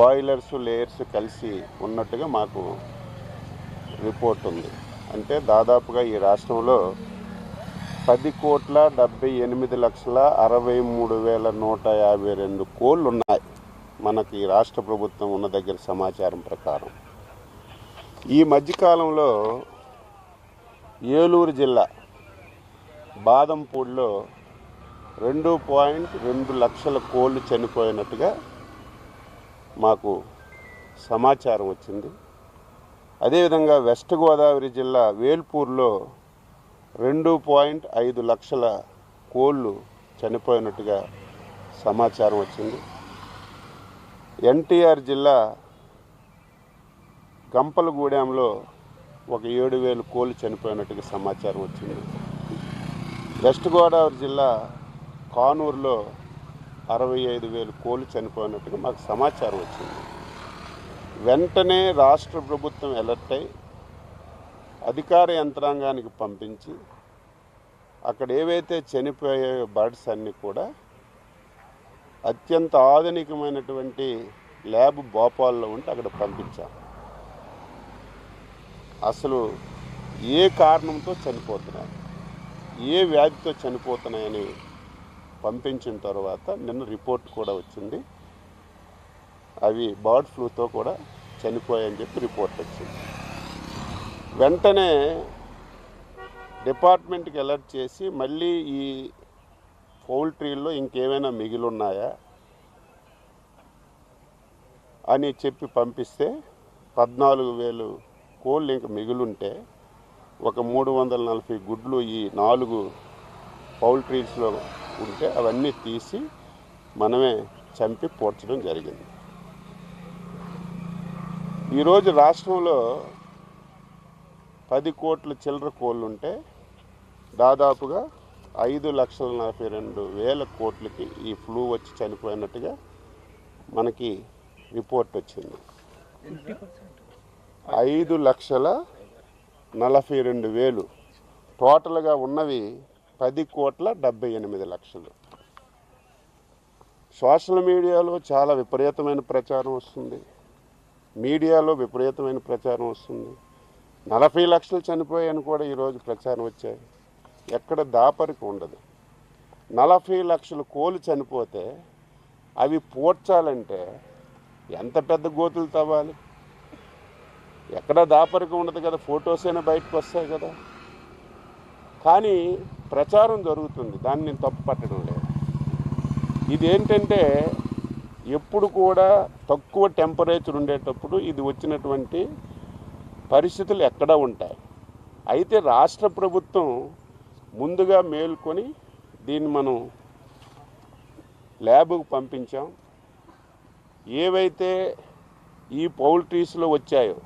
Boilers layers కలిసి ఉన్నట్టుగా మాకు రిపోర్ట్ ఉంది. అంటే దాదాపుగా ఈ రాష్ట్రంలో 10,78,63,152 కోళ్ళు ఉన్నాయి మనకి రాష్ట్ర ప్రభుత్వం ఉన్న దగ్గర సమాచారం ప్రకారం. ఈ మధ్యకాలంలో ఏలూరు జిల్లా బాదంపూడిలో 2.2 లక్షల కోళ్ళు చనిపోయినట్టుగా మాకు సమాచారం వచ్చింది. అదేవిధంగా వెస్ట్ గోదావరి జిల్లా వేల్పూర్లో 2.5 లక్షల కోళ్ళు చనిపోయినట్టుగా సమాచారం వచ్చింది. ఎన్టీఆర్ జిల్లా గంపలగూడెంలో ఒక 7,000 కోళ్ళు చనిపోయినట్టుగా సమాచారం వచ్చింది. వెస్ట్ గోదావరి జిల్లా కానూరులో 65,000 కోళ్ళు చనిపోయినట్టుగా మాకు సమాచారం వచ్చింది. వెంటనే రాష్ట్ర ప్రభుత్వం అలర్ట్ అయి అధికార యంత్రాంగానికి పంపించి అక్కడ ఏవైతే చనిపోయే బర్డ్స్ అన్నీ కూడా అత్యంత ఆధునికమైనటువంటి ల్యాబ్ భోపాల్లో ఉంటే అక్కడ పంపించాం. అసలు ఏ కారణంతో చనిపోతున్నాయి, ఏ వ్యాధితో చనిపోతున్నాయని పంపించిన తర్వాత నిన్న రిపోర్ట్ కూడా వచ్చింది. అవి బర్డ్ ఫ్లూతో కూడా చనిపోయాయని చెప్పి రిపోర్ట్ వచ్చింది. వెంటనే డిపార్ట్మెంట్కి అలర్ట్ చేసి మళ్ళీ ఈ పౌల్ట్రీల్లో ఇంకేమైనా మిగిలి ఉన్నాయా అని చెప్పి పంపిస్తే 14,000 కోళ్ళు ఇంక మిగిలింటే ఒక 340 గుడ్లు ఈ 4 పౌల్ట్రీస్లో ఉంటే అవన్నీ తీసి మనమే చంపి పోర్చడం జరిగింది. ఈరోజు రాష్ట్రంలో 10 కోట్ల చిల్లర కోళ్ళు ఉంటే దాదాపుగా 5,42,000 కోట్లకి ఈ ఫ్లూ వచ్చి చనిపోయినట్టుగా మనకి రిపోర్ట్ వచ్చింది. 5,42,000 టోటల్గా ఉన్నవి 10,78,00,000. సోషల్ మీడియాలో చాలా విపరీతమైన ప్రచారం వస్తుంది, మీడియాలో విపరీతమైన ప్రచారం వస్తుంది. 40 లక్షలు చనిపోయాయని కూడా ఈరోజు ప్రచారం వచ్చాయి. ఎక్కడ దాపరికి ఉండదు. 40 లక్షల కోళ్ళు చనిపోతే అవి పూడ్చాలంటే ఎంత పెద్ద గోతులు తవ్వాలి? ఎక్కడ దాపరికి ఉండదు కదా, ఫొటోస్ అయినా బయటకు వస్తాయి కదా. కానీ ప్రచారం జరుగుతుంది, దాన్ని నేను తప్పు పట్టడం లేదు. ఇదేంటంటే ఎప్పుడు కూడా తక్కువ టెంపరేచర్ ఉండేటప్పుడు ఇది వచ్చినటువంటి పరిస్థితులు ఎక్కడ ఉంటాయి. అయితే రాష్ట్ర ప్రభుత్వం ముందుగా మేల్కొని దీన్ని మనం ల్యాబ్కు పంపించాం. ఏవైతే ఈ పౌల్ట్రీస్లో వచ్చాయో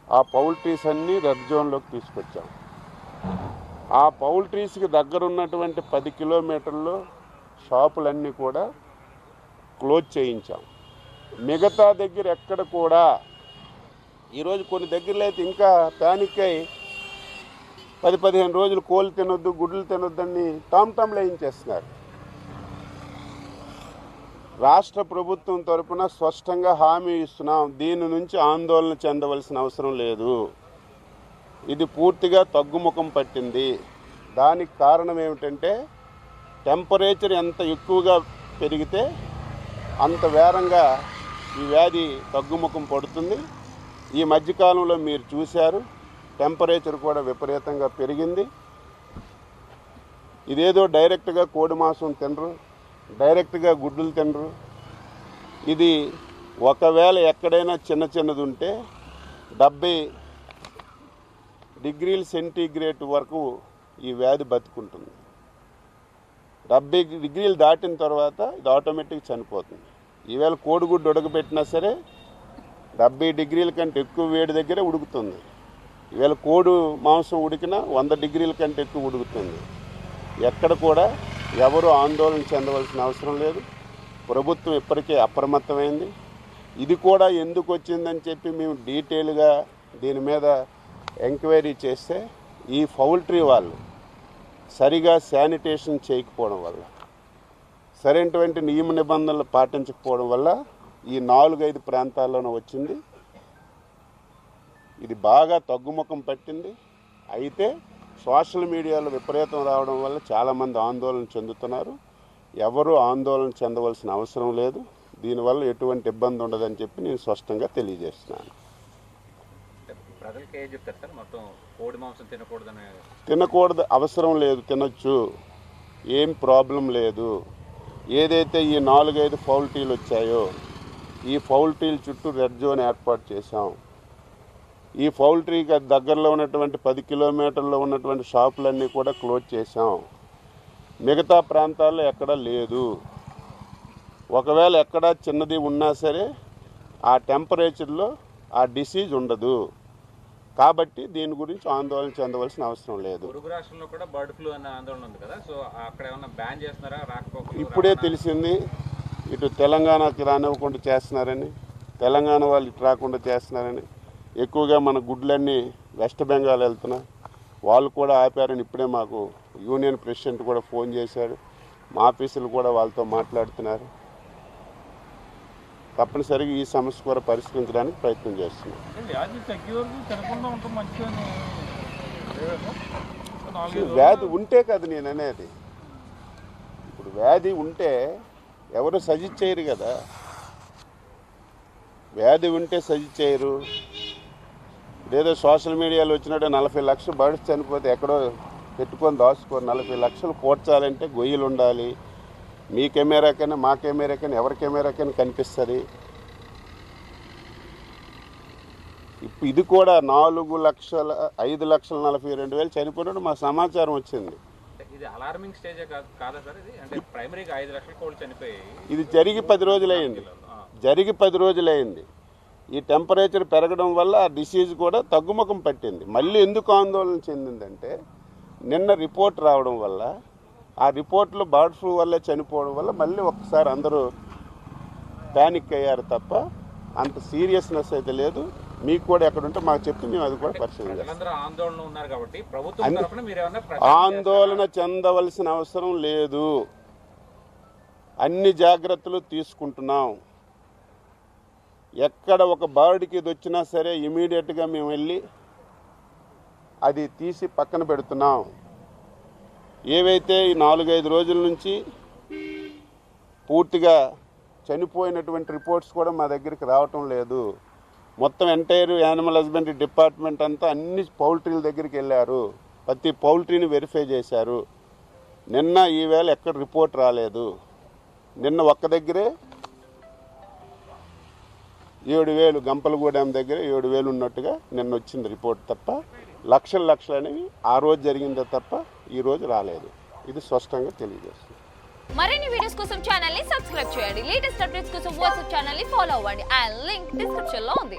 ఆ పౌల్ట్రీస్ అన్నీ రెడ్ జోన్లోకి తీసుకొచ్చాం. ఆ పౌల్ట్రీస్కి దగ్గర ఉన్నటువంటి 10 కిలోమీటర్లో షాపులన్నీ కూడా క్లోజ్ చేయించాం. మిగతా దగ్గర ఎక్కడ కూడా ఈరోజు కొన్ని దగ్గరలో అయితే ఇంకా ప్యానిక్ అయి 10-15 రోజులు కోళ్ళు తినొద్దు, గుడ్లు తినొద్దని టామ్ వేయించేస్తున్నారు. రాష్ట్ర ప్రభుత్వం తరఫున స్పష్టంగా హామీ ఇస్తున్నాం, దీని నుంచి ఆందోళన చెందవలసిన అవసరం లేదు. ఇది పూర్తిగా తగ్గుముఖం పట్టింది. దానికి కారణం ఏమిటంటే టెంపరేచర్ ఎంత ఎక్కువగా పెరిగితే అంత వేగంగా ఈ వ్యాధి తగ్గుముఖం పడుతుంది. ఈ మధ్యకాలంలో మీరు చూశారు, టెంపరేచర్ కూడా విపరీతంగా పెరిగింది. ఇదేదో డైరెక్ట్గా కోడి మాంసం తినరు, డైరెక్ట్గా గుడ్డులు తినరు. ఇది ఒకవేళ ఎక్కడైనా చిన్నది ఉంటే 70 డిగ్రీల సెంటీగ్రేడ్ వరకు ఈ వ్యాధి బతుకుంటుంది. 70 డిగ్రీలు దాటిన తర్వాత ఇది ఆటోమేటిక్ చనిపోతుంది. ఈవేళ కోడిగుడ్డు ఉడకబెట్టినా సరే 70 డిగ్రీల కంటే ఎక్కువ వేడి దగ్గరే ఉడుకుతుంది. ఈవేళ కోడి మాంసం ఉడికినా 100 డిగ్రీల కంటే ఎక్కువ ఉడుకుతుంది. ఎక్కడ కూడా ఎవరు ఆందోళన చెందవలసిన అవసరం లేదు. ప్రభుత్వం ఇప్పటికే అప్రమత్తమైంది. ఇది కూడా ఎందుకు వచ్చిందని చెప్పి మేము డీటెయిల్గా దీని మీద ఎంక్వైరీ చేస్తే ఈ పౌల్ట్రీ వాళ్ళు సరిగా శానిటేషన్ చేయకపోవడం వల్ల, సరైనటువంటి నియమ నిబంధనలు పాటించకపోవడం వల్ల ఈ 4-5 ప్రాంతాల్లోనే వచ్చింది. ఇది బాగా తగ్గుముఖం పట్టింది. అయితే సోషల్ మీడియాలో విపరీతం రావడం వల్ల చాలామంది ఆందోళన చెందుతున్నారు. ఎవరూ ఆందోళన చెందవలసిన అవసరం లేదు. దీనివల్ల ఎటువంటి ఇబ్బంది ఉండదని చెప్పి నేను స్పష్టంగా తెలియజేస్తున్నాను. ప్రజలకి ఏం చెప్తారు సార్? మొత్తం కోడి మాంసం తినకూడదని. తినకూడదు, అవసరం లేదు, తినొచ్చు, ఏం ప్రాబ్లం లేదు. ఏదైతే ఈ 4-5 పౌల్ట్రీలు వచ్చాయో ఈ పౌల్ట్రీల చుట్టూ రెడ్ జోన్ ఏర్పాటు చేశాం. ఈ పౌల్ట్రీకి దగ్గరలో ఉన్నటువంటి 10 కిలోమీటర్లో ఉన్నటువంటి షాపులన్నీ కూడా క్లోజ్ చేశాం. మిగతా ప్రాంతాల్లో ఎక్కడా లేదు. ఒకవేళ ఎక్కడా చిన్నది ఉన్నా సరే ఆ టెంపరేచర్లో ఆ డిసీజ్ ఉండదు. కాబట్టి దీని గురించి ఆందోళన చెందవలసిన అవసరం లేదు. పొరుగు రాష్ట్రంలో కూడా బర్డ్ ఫ్లూ అనే ఆందోళన ఉంది కదా, సో అక్కడ ఏమన్నా బ్యాన్ చేస్తున్నారా? రాకపోకలు ఇప్పుడే తెలిసింది, ఇటు తెలంగాణకి రానివ్వకుండా చేస్తున్నారని, తెలంగాణ వాళ్ళు ఇటు రాకుండా చేస్తున్నారని. ఎక్కువగా మన గుడ్లన్నీ వెస్ట్ బెంగాల్ వెళ్తున్నా, వాళ్ళు కూడా ఆపారని ఇప్పుడే మాకు యూనియన్ ప్రెసిడెంట్ కూడా ఫోన్ చేశాడు. మా ఆఫీసులు కూడా వాళ్ళతో మాట్లాడుతున్నారు. తప్పనిసరిగా ఈ సమస్య కూడా పరిష్కరించడానికి ప్రయత్నం చేస్తున్నాం. వ్యాధి ఉంటే కదా నేను అనేది. ఇప్పుడు వ్యాధి ఉంటే ఎవరు సజెస్ట్ చేయరు కదా. వ్యాధి ఉంటే సజెస్ట్ చేయరు. ఏదో సోషల్ మీడియాలో వచ్చినట్టు 40 లక్షలు బర్డ్స్ చనిపోతే ఎక్కడో పెట్టుకొని దాచుకోరు. 40 లక్షలు పోడ్చాలంటే గొయ్యలు ఉండాలి. మీ కెమెరాకైనా మా కెమెరాకైనా ఎవరి కెమెరాకైనా కనిపిస్తుంది. ఇప్పుడు ఇది కూడా 5,42,000 చనిపోయినట్టు మా సమాచారం వచ్చింది. ఇది అలార్మింగ్ స్టేజ్ కాదా సార్? ఇది అంటే ప్రైమరీగా 5 లక్షల కోళ్ళు చనిపోయాయి. ఇది జరిగి 10 రోజులైంది. ఈ టెంపరేచర్ పెరగడం వల్ల ఆ డిసీజ్ కూడా తగ్గుముఖం పట్టింది. మళ్ళీ ఎందుకు ఆందోళన చెందిందంటే నిన్న రిపోర్ట్ రావడం వల్ల, ఆ రిపోర్ట్లో బర్డ్ ఫ్లూ వల్ల చనిపోవడం వల్ల మళ్ళీ ఒక్కసారి అందరూ ప్యానిక్ అయ్యారు తప్ప అంత సీరియస్నెస్ అయితే లేదు. మీకు కూడా ఎక్కడుంటే మాకు చెప్తే మేము అది కూడా పరిశీలిస్తాం. ఆందోళన చెందవలసిన అవసరం లేదు. అన్ని జాగ్రత్తలు తీసుకుంటున్నాం. ఎక్కడ ఒక బర్డ్కి ఇది వచ్చినా సరే ఇమీడియట్గా మేము వెళ్ళి అది తీసి పక్కన పెడుతున్నాం. ఏవైతే ఈ 4-5 రోజుల నుంచి పూర్తిగా చనిపోయినటువంటి రిపోర్ట్స్ కూడా మా దగ్గరికి రావటం లేదు. మొత్తం ఎంటైర్ యానిమల్ హస్బెండరీ డిపార్ట్మెంట్ అంతా అన్ని పౌల్ట్రీల దగ్గరికి వెళ్ళారు. ప్రతి పౌల్ట్రీని వెరిఫై చేశారు. నిన్న ఈవేళ ఎక్కడ రిపోర్ట్ రాలేదు. నిన్న ఒక్క దగ్గరే 7,000 గంపలగూడెం దగ్గర 7,000 ఉన్నట్టుగా నిన్న వచ్చింది రిపోర్ట్ తప్ప లక్షలు అనేవి ఆ రోజు జరిగిందే తప్ప ఈ రోజు రాలేదు. ఇది స్పష్టంగా తెలియజేస్తుంది. మరిన్ని వీడియోస్ కోసం ఛానల్ ని సబ్స్క్రైబ్ చేయండి. లేటెస్ట్ అప్డేట్స్ కోసం వాట్సాప్ ఛానల్ ని ఫాలో అవ్వండి. ఆ లింక్ డిస్క్రిప్షన్ లో ఉంది.